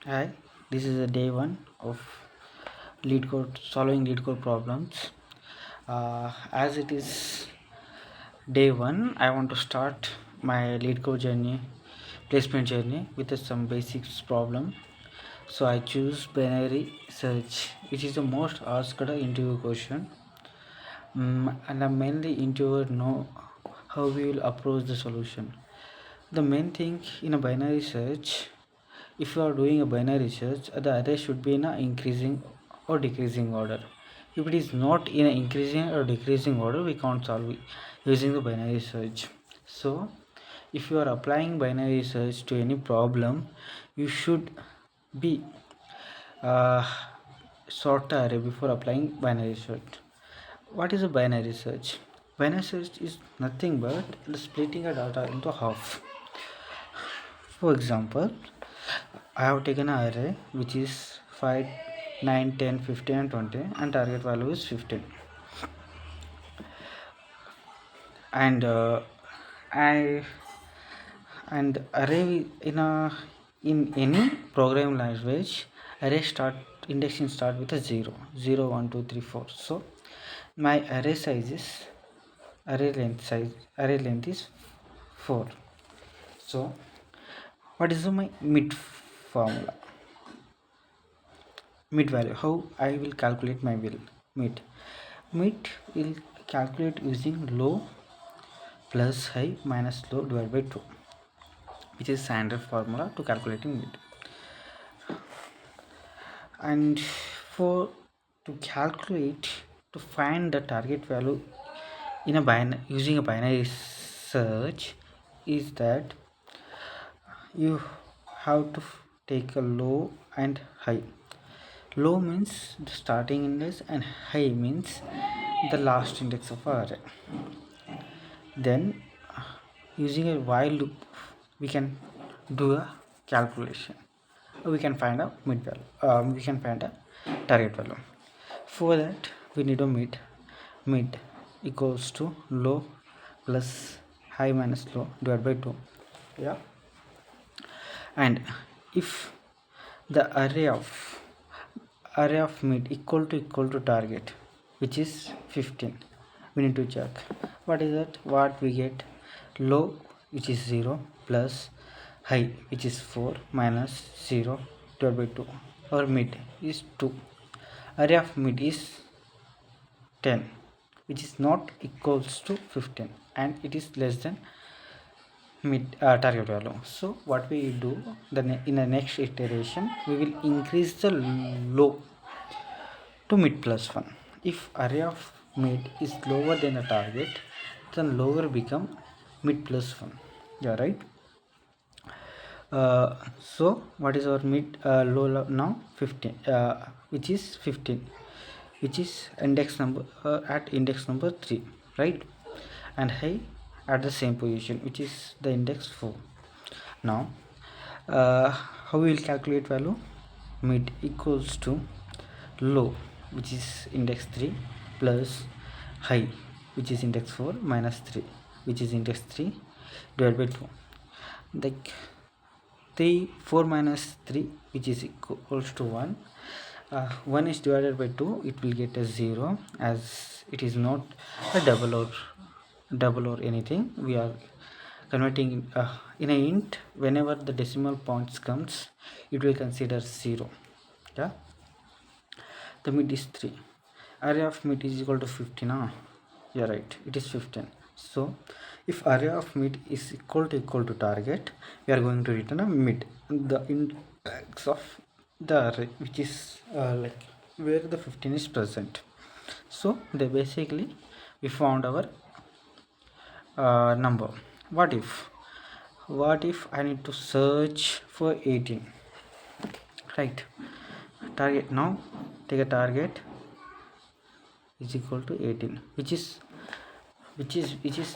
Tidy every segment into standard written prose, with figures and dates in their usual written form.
Hi, this is a day one of lead code solving lead code problems. As it is day one, I want to start my lead code journey, placement journey with some basics problem. So I choose binary search, which is the most asked interview question. And the mainly interviewer know how we will approach the solution. The main thing in a binary search, if you are doing a binary search, the array should be in a increasing or decreasing order. If it is not in a increasing or decreasing order, we can't solve it using the binary search. So if you are applying binary search to any problem, you should be uh, sort the array before applying binary search. What is a binary search? Binary search is nothing but the splitting a data into half. For example, I have taken an array which is 5, 9, 10, 15 and 20 and target value is 15. And I and array in any program language, array start indexing start with a 0, 0, 1, 2, 3, 4. So my array length is 4. So what is my mid formula? Mid value, how I will calculate my mid will calculate using low plus high minus low divided by 2, which is standard formula to calculating mid. And for to calculate, to find the target value in a binary using a binary search, is that you have to take a low and high. Low means the starting index and high means the last index of our array. Then using a while loop we can do a calculation. We can find a mid value. We can find a target value. For that we need a mid equals to low plus high minus low divided by 2. Yeah. And if the array of mid equal to target, which is 15, we need to check what is that. What we get, low which is 0 plus high which is 4 minus 0 divided by 2. Our mid is 2. Array of mid is 10, which is not equals to 15 and it is less than mid target value. So what we do, in the next iteration we will increase the low to mid plus 1. If array of mid is lower than the target, then lower become mid plus 1. Yeah, right. So what is our mid low now? 15, which is 15, which is index number at index number 3, right? And high at the same position, which is the index 4. Now how we will calculate value? Mid equals to low, which is index 3, plus high, which is index 4, minus 3, which is index 3, divided by 2. Like 3, 4 minus 3, which is equals to 1. 1 is divided by 2, it will get a 0, as it is not a double or anything. We are converting in a int. Whenever the decimal points comes, it will consider 0. Yeah. The mid is 3. Array of mid is equal to 15. Yeah, right, it is 15. So if array of mid is equal to target, we are going to return a mid, the index of the array, which is like where the 15 is present. So they basically we found our number. What if I need to search for 18, right? Target, now take a target is equal to 18, which is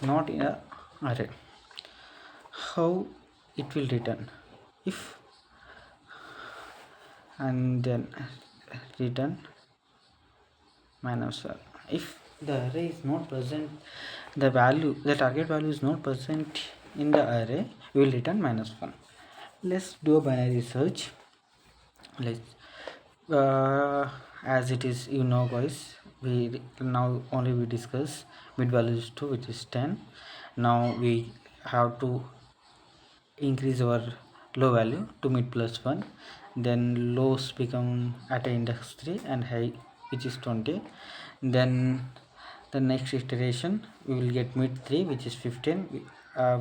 not in a array. How it will return? If and then return minus 1. If the array is not present, the target value is not present in the array, we will return minus 1. Let's do a binary search. Let's as it is, guys, we now only we discuss mid value is 2, which is 10. Now we have to increase our low value to mid plus 1, then lows become at index 3 and high which is 20. Then the next iteration we will get mid 3 which is 15,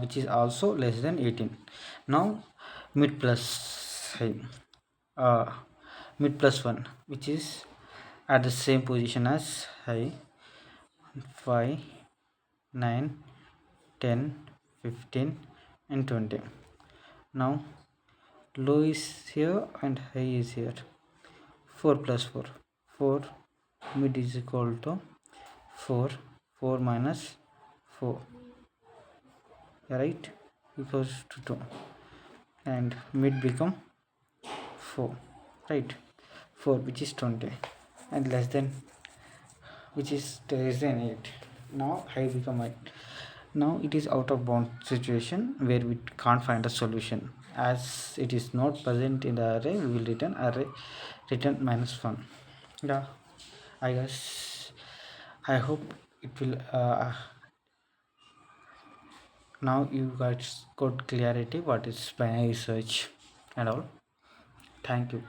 which is also less than 18. Now mid plus high, uh, mid plus 1 which is at the same position as high, 5, 9, 10, 15 and 20. Now low is here and high is here. 4 plus 4, 4 mid is equal to 4, 4 minus 4, right, equals to 2, and mid become 4, right, 4 which is 20 and less than which is less than 8. Now high become 8. Now it is out of bound situation where we can't find a solution. As it is not present in the array, we will return minus 1. Yeah, I guess, I hope it will now you guys got clarity what is binary search and all. Thank you.